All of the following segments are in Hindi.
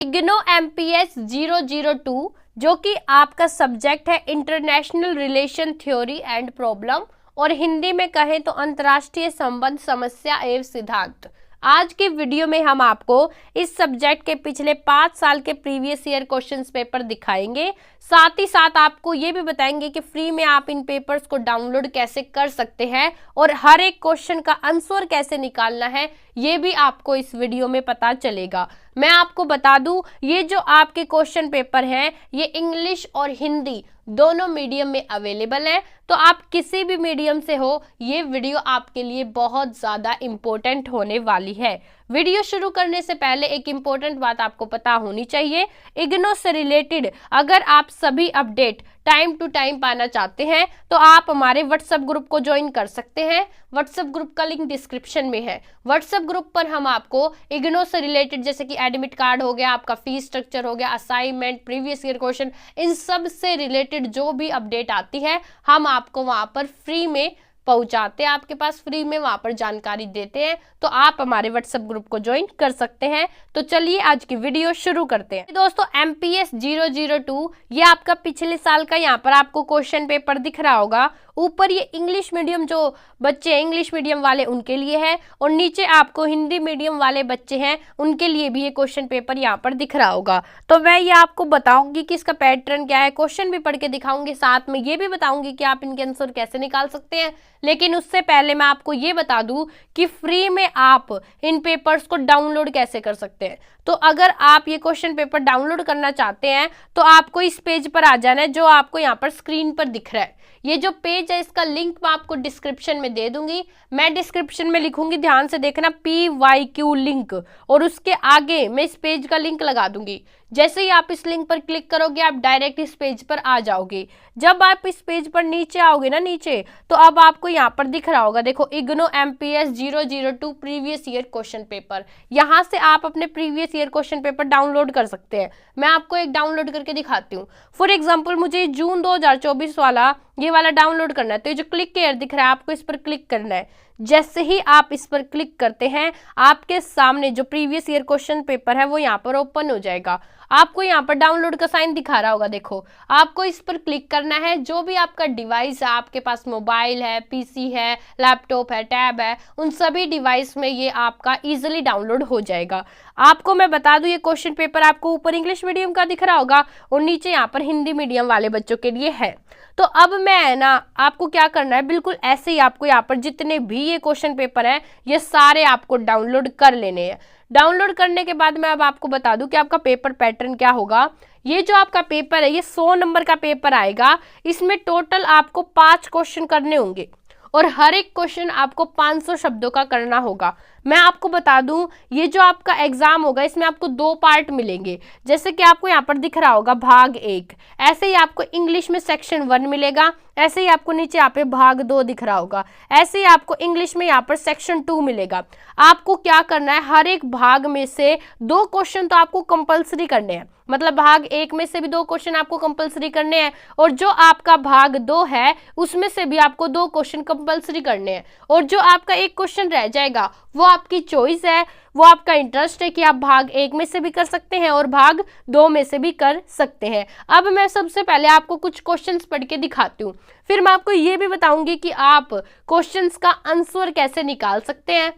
इग्नो MPS 002 जो कि आपका सब्जेक्ट है international relation theory and problem, और हिंदी में कहें तो अंतर्राष्ट्रीय संबंध समस्या एवं सिद्धांत। आज की वीडियो में हम आपको इस सब्जेक्ट के पिछले 5 साल के प्रीवियस ईयर क्वेश्चंस पेपर दिखाएंगे। साथ ही साथ आपको ये भी बताएंगे कि फ्री में आप इन पेपर्स को डाउनलोड कैसे कर सकते हैं और हर एक क्वेश्चन का आंसर कैसे निकालना है, ये भी आपको इस वीडियो में पता चलेगा। मैं आपको बता दूं, ये जो आपके क्वेश्चन पेपर हैं ये इंग्लिश और हिंदी दोनों मीडियम में अवेलेबल है, तो आप किसी भी मीडियम से हो, ये वीडियो आपके लिए बहुत ज़्यादा इम्पोर्टेंट होने वाली है। वीडियो शुरू करने से पहले एक इम्पोर्टेंट बात आपको पता होनी चाहिए। इग्नो से रिलेटेड अगर आप सभी अपडेट टाइम टू टाइम पाना चाहते हैं तो आप हमारे व्हाट्सएप ग्रुप को ज्वाइन कर सकते हैं। व्हाट्सएप ग्रुप का लिंक डिस्क्रिप्शन में है। व्हाट्सएप ग्रुप पर हम आपको इग्नो से रिलेटेड जैसे कि एडमिट कार्ड हो गया, आपका फीस स्ट्रक्चर हो गया, असाइनमेंट, प्रीवियस ईयर क्वेश्चन, इन सब से रिलेटेड जो भी अपडेट आती है हम आपको वहां पर फ्री में पहुंचाते हैं, आपके पास फ्री में वहां पर जानकारी देते हैं, तो आप हमारे व्हाट्सएप ग्रुप को ज्वाइन कर सकते हैं। तो चलिए आज की वीडियो शुरू करते हैं। दोस्तों MPS 002 ये आपका पिछले साल का यहाँ पर आपको क्वेश्चन पेपर दिख रहा होगा। ऊपर ये इंग्लिश मीडियम जो बच्चे इंग्लिश मीडियम वाले उनके लिए है, और नीचे आपको हिंदी मीडियम वाले बच्चे हैं उनके लिए भी ये क्वेश्चन पेपर यहाँ पर दिख रहा होगा। तो मैं ये आपको बताऊंगी कि इसका पैटर्न क्या है, क्वेश्चन भी पढ़ के दिखाऊंगी, साथ में ये भी बताऊंगी कि आप इनके आंसर कैसे निकाल सकते हैं। लेकिन उससे पहले मैं आपको ये बता दूं कि फ्री में आप इन पेपर्स को डाउनलोड कैसे कर सकते हैं। तो अगर आप ये क्वेश्चन पेपर डाउनलोड करना चाहते हैं तो आपको इस पेज पर आ जाना है जो आपको यहाँ पर स्क्रीन पर दिख रहा है। ये जो पेज है इसका लिंक मैं आपको डिस्क्रिप्शन में दे दूंगी। मैं डिस्क्रिप्शन में लिखूंगी, ध्यान से देखना, PYQ लिंक, और उसके आगे मैं इस पेज का लिंक लगा दूंगी। जैसे ही आप इस लिंक पर क्लिक करोगे आप डायरेक्ट इस पेज पर आ जाओगे। जब आप इस पेज पर नीचे आओगे ना, नीचे, तो अब आपको यहाँ पर दिख रहा होगा, देखो IGNOU MPS 002 previous year question paper. यहाँ से आप अपने previous year question paper download कर सकते हैं। मैं आपको एक डाउनलोड करके दिखाती हूँ। फॉर एग्जाम्पल मुझे जून 2024 वाला ये वाला डाउनलोड करना है, तो ये जो क्लिक हियर दिख रहा है आपको इस पर क्लिक करना है। जैसे ही आप इस पर क्लिक करते हैं आपके सामने जो प्रीवियस ईयर क्वेश्चन पेपर है वो यहाँ पर ओपन हो जाएगा। आपको यहाँ पर डाउनलोड का साइन दिखा रहा होगा, देखो आपको इस पर क्लिक करना है। जो भी आपका डिवाइस है, आपके पास मोबाइल है, PC है, लैपटॉप है, टैब है, उन सभी डिवाइस में ये आपका इजीली डाउनलोड हो जाएगा। आपको मैं बता दूं ये क्वेश्चन पेपर आपको ऊपर इंग्लिश मीडियम का दिख रहा होगा और नीचे यहाँ पर हिंदी मीडियम वाले बच्चों के लिए है। तो अब मैं ना आपको क्या करना है, बिल्कुल ऐसे ही आपको यहाँ पर जितने भी ये क्वेश्चन पेपर हैं ये सारे आपको डाउनलोड कर लेने हैं। डाउनलोड करने के बाद मैं अब आपको बता दूं कि आपका पेपर पैटर्न क्या होगा। ये जो आपका पेपर है ये 100 नंबर का पेपर आएगा। इसमें टोटल आपको 5 क्वेश्चन करने होंगे और हर एक क्वेश्चन आपको 500 शब्दों का करना होगा। मैं आपको बता दूं ये जो आपका एग्जाम होगा इसमें आपको 2 पार्ट मिलेंगे। जैसे कि आपको यहाँ पर दिख रहा होगा भाग 1, ऐसे ही आपको इंग्लिश में सेक्शन 1 मिलेगा, ऐसे ही आपको नीचे यहाँ पे भाग 2 दिख रहा होगा, ऐसे ही आपको इंग्लिश में यहाँ पर सेक्शन 2 मिलेगा। आपको क्या करना है, हर एक भाग में से 2 क्वेश्चन तो आपको कंपल्सरी करने हैं, मतलब भाग 1 में से भी 2 क्वेश्चन आपको कंपल्सरी करने हैं, और जो आपका भाग 2 है उसमें से भी आपको 2 क्वेश्चन कंपल्सरी करने हैं, और जो आपका एक क्वेश्चन रह जाएगा वो आपकी चॉइस है, वो आपका इंटरेस्ट है कि आप भाग 1 में से भी कर सकते हैं और भाग 2 में से भी कर सकते हैं। अब मैं सबसे पहले आपको कुछ क्वेश्चंस पढ़ के दिखाती हूँ, फिर मैं आपको ये भी बताऊंगी कि आप क्वेश्चंस का आंसर कैसे निकाल सकते हैं।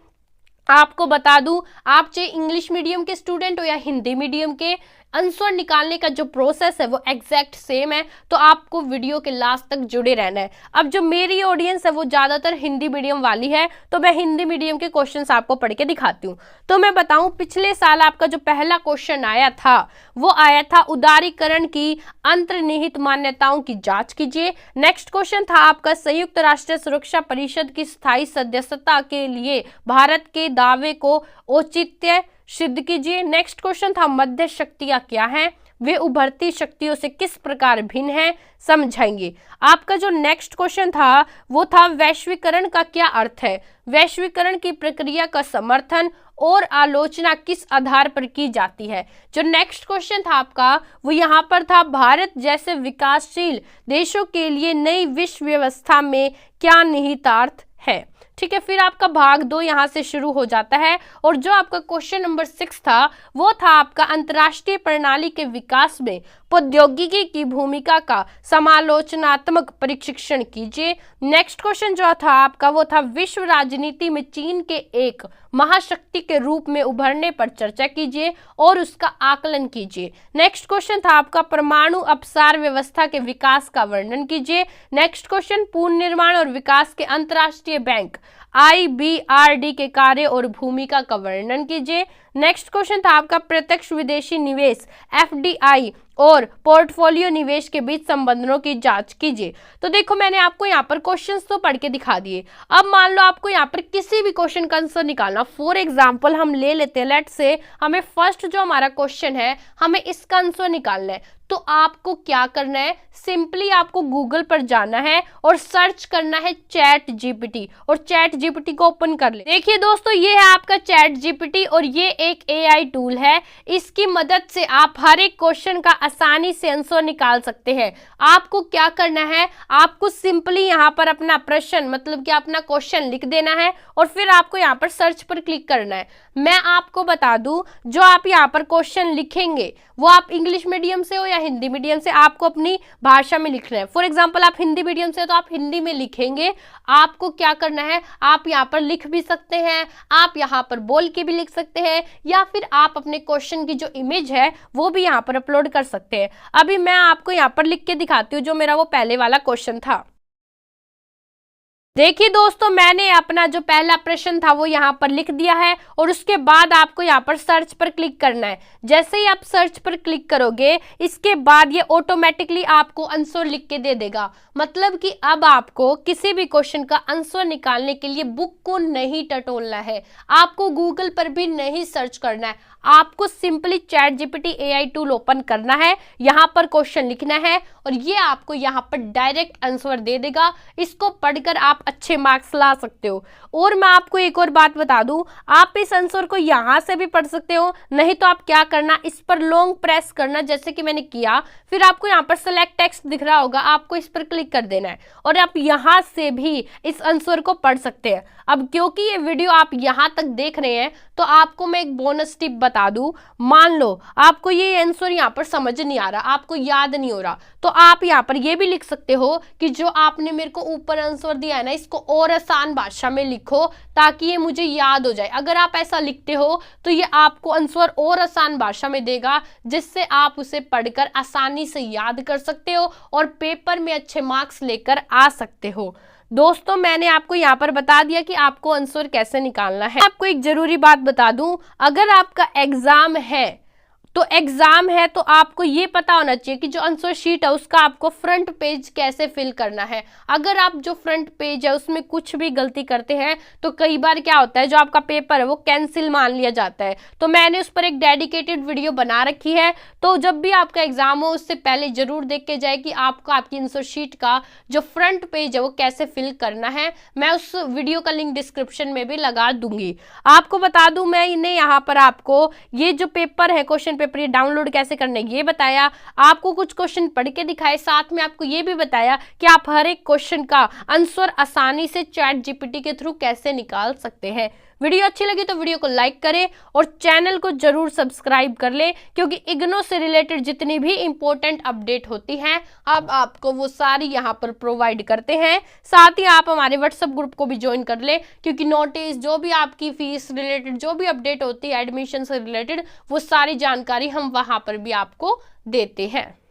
आपको बता दूं, आप चाहे इंग्लिश मीडियम के स्टूडेंट हो या हिंदी मीडियम के, आंसर निकालने का जो प्रोसेस है वो एग्जैक्ट सेम है, तो आपको वीडियो के लास्ट तक जुड़े रहना है। अब जो मेरी ऑडियंस है वो ज़्यादातर हिंदी मीडियम वाली है, तो मैं हिंदी मीडियम के क्वेश्चंस आपको पढ़ के दिखाती हूँ। तो मैं बताऊँ, पिछले साल आपका जो पहला क्वेश्चन आया था वो आया था उदारीकरण की अंतर्निहित मान्यताओं की जांच कीजिए। नेक्स्ट क्वेश्चन था आपका संयुक्त राष्ट्र सुरक्षा परिषद की स्थायी सदस्यता के लिए भारत के दावे को औचित्य सिद्ध कीजिए। नेक्स्ट क्वेश्चन था मध्य शक्तियां क्या हैं, वे उभरती शक्तियों से किस प्रकार भिन्न हैं, समझाएंगे। आपका जो नेक्स्ट क्वेश्चन था वो था वैश्वीकरण का क्या अर्थ है, वैश्वीकरण की प्रक्रिया का समर्थन और आलोचना किस आधार पर की जाती है। जो नेक्स्ट क्वेश्चन था आपका वो यहाँ पर था भारत जैसे विकासशील देशों के लिए नई विश्व व्यवस्था में क्या निहितार्थ है। ठीक है। फिर आपका भाग 2 यहाँ से शुरू हो जाता है और जो आपका क्वेश्चन नंबर 6 था वो था आपका अंतर्राष्ट्रीय प्रणाली के विकास में प्रौद्योगिकी की भूमिका का समालोचनात्मक परीक्षण कीजिए। नेक्स्ट क्वेश्चन जो था आपका वो था विश्व राजनीति में चीन के एक महाशक्ति के रूप में उभरने पर चर्चा कीजिए और उसका आकलन कीजिए। नेक्स्ट क्वेश्चन था आपका परमाणु अपसार व्यवस्था के विकास का वर्णन कीजिए। नेक्स्ट क्वेश्चन पुनर्निर्माण और विकास के अंतर्राष्ट्रीय बैंक IBRD के कार्य और भूमिका का वर्णन कीजिए। नेक्स्ट क्वेश्चन था आपका प्रत्यक्ष विदेशी निवेश FDI और पोर्टफोलियो निवेश के बीच संबंधों की जांच कीजिए। तो देखो मैंने आपको यहाँ पर क्वेश्चंस तो पढ़ के दिखा दिए। अब मान लो आपको यहाँ पर किसी भी क्वेश्चन का आंसर निकालना, फॉर एग्जांपल हम ले लेते हैं, लेट्स से हमें फर्स्ट जो हमारा क्वेश्चन है हमें इसका आंसर निकालना है, तो आपको क्या करना है, सिंपली आपको गूगल पर जाना है और सर्च करना है चैट जीपीटी और चैट जीपीटी को ओपन कर ले। देखिए दोस्तों ये है आपका चैट जीपीटी और ये एक AI टूल है। इसकी मदद से आप हर एक क्वेश्चन का आसानी से आंसर निकाल सकते हैं। आपको क्या करना है, आपको सिंपली यहाँ पर अपना प्रश्न मतलब कि अपना क्वेश्चन लिख देना है और फिर आपको यहाँ पर सर्च पर क्लिक करना है। मैं आपको बता दूं जो आप यहाँ पर क्वेश्चन लिखेंगे वो आप इंग्लिश मीडियम से हो या हिंदी मीडियम से, आपको अपनी भाषा में लिखना है। फॉर एग्जांपल आप हिंदी मीडियम से हो तो आप हिंदी में लिखेंगे। आपको क्या करना है, आप यहाँ पर लिख भी सकते हैं, आप यहाँ पर बोल के भी लिख सकते हैं या फिर आप अपने क्वेश्चन की जो इमेज है वो भी यहाँ पर अपलोड कर सकते हैं। अभी मैं आपको यहाँ पर लिख के दिखाती हूँ जो मेरा वो पहले वाला क्वेश्चन था। देखिए दोस्तों मैंने अपना जो पहला प्रश्न था वो यहाँ पर लिख दिया है और उसके बाद आपको यहाँ पर सर्च पर क्लिक करना है। जैसे ही आप सर्च पर क्लिक करोगे इसके बाद ये ऑटोमेटिकली आपको आंसर लिख के दे देगा। मतलब कि अब आपको किसी भी क्वेश्चन का आंसर निकालने के लिए बुक को नहीं टटोलना है, आपको गूगल पर भी नहीं सर्च करना है, आपको simply chat GPT AI tool open करना है, यहाँ पर क्वेश्चन लिखना है और ये आपको यहाँ पर डायरेक्ट आंसर दे देगा। इसको पढ़कर आप अच्छे मार्क्स ला सकते हो। और मैं आपको एक और बात बता दूं, आप इस आंसर को यहाँ से भी पढ़ सकते हो, नहीं तो आप क्या करना, इस पर लॉन्ग प्रेस करना जैसे कि मैंने किया, फिर आपको यहाँ पर सेलेक्ट टेक्स्ट दिख रहा होगा, आपको इस पर क्लिक कर देना है और आप यहाँ से भी इस आंसर को पढ़ सकते हैं। अब क्योंकि ये वीडियो आप यहाँ तक देख रहे हैं तो आपको मैं एक बोनस टिप बता दूं, मान लो आपको ये आंसर यहाँ पर समझ नहीं आ रहा, आपको याद नहीं हो रहा, तो आप यहाँ पर ये भी लिख सकते हो कि जो आपने मेरे को ऊपर आंसर दिया है ना इसको और आसान भाषा में लिखो ताकि ये मुझे याद हो जाए। अगर आप ऐसा लिखते हो तो ये आपको आंसर और आसान भाषा में देगा जिससे आप उसे पढ़कर आसानी से याद कर सकते हो और पेपर में अच्छे मार्क्स लेकर आ सकते हो। दोस्तों मैंने आपको यहाँ पर बता दिया कि आपको आंसर कैसे निकालना है। आपको एक जरूरी बात बता दूं, अगर आपका एग्जाम है तो आपको ये पता होना चाहिए कि जो आंसर शीट है उसका आपको फ्रंट पेज कैसे फिल करना है। अगर आप जो फ्रंट पेज है उसमें कुछ भी गलती करते हैं तो कई बार क्या होता है जो आपका पेपर है वो कैंसिल मान लिया जाता है। तो मैंने उस पर एक डेडिकेटेड वीडियो बना रखी है, तो जब भी आपका एग्जाम हो उससे पहले जरूर देख के जाए कि आपको आपकी आंसर शीट का जो फ्रंट पेज है वो कैसे फिल करना है। मैं उस वीडियो का लिंक डिस्क्रिप्शन में भी लगा दूंगी। आपको बता दूं मैं इन्हें यहाँ पर आपको ये जो पेपर है क्वेश्चन पेपर ये डाउनलोड कैसे करने ये बताया, आपको कुछ क्वेश्चन पढ़ के दिखाए, साथ में आपको ये भी बताया कि आप हर एक क्वेश्चन का आंसर आसानी से चैट जीपीटी के थ्रू कैसे निकाल सकते हैं। वीडियो अच्छी लगी तो वीडियो को लाइक करें और चैनल को जरूर सब्सक्राइब कर ले क्योंकि इग्नो से रिलेटेड जितनी भी इंपॉर्टेंट अपडेट होती हैं अब आपको वो सारी यहाँ पर प्रोवाइड करते हैं। साथ ही आप हमारे व्हाट्सएप ग्रुप को भी ज्वाइन कर ले क्योंकि नोटिस जो भी आपकी फीस रिलेटेड जो भी अपडेट होती है एडमिशन से रिलेटेड वो सारी जानकारी हम वहाँ पर भी आपको देते हैं।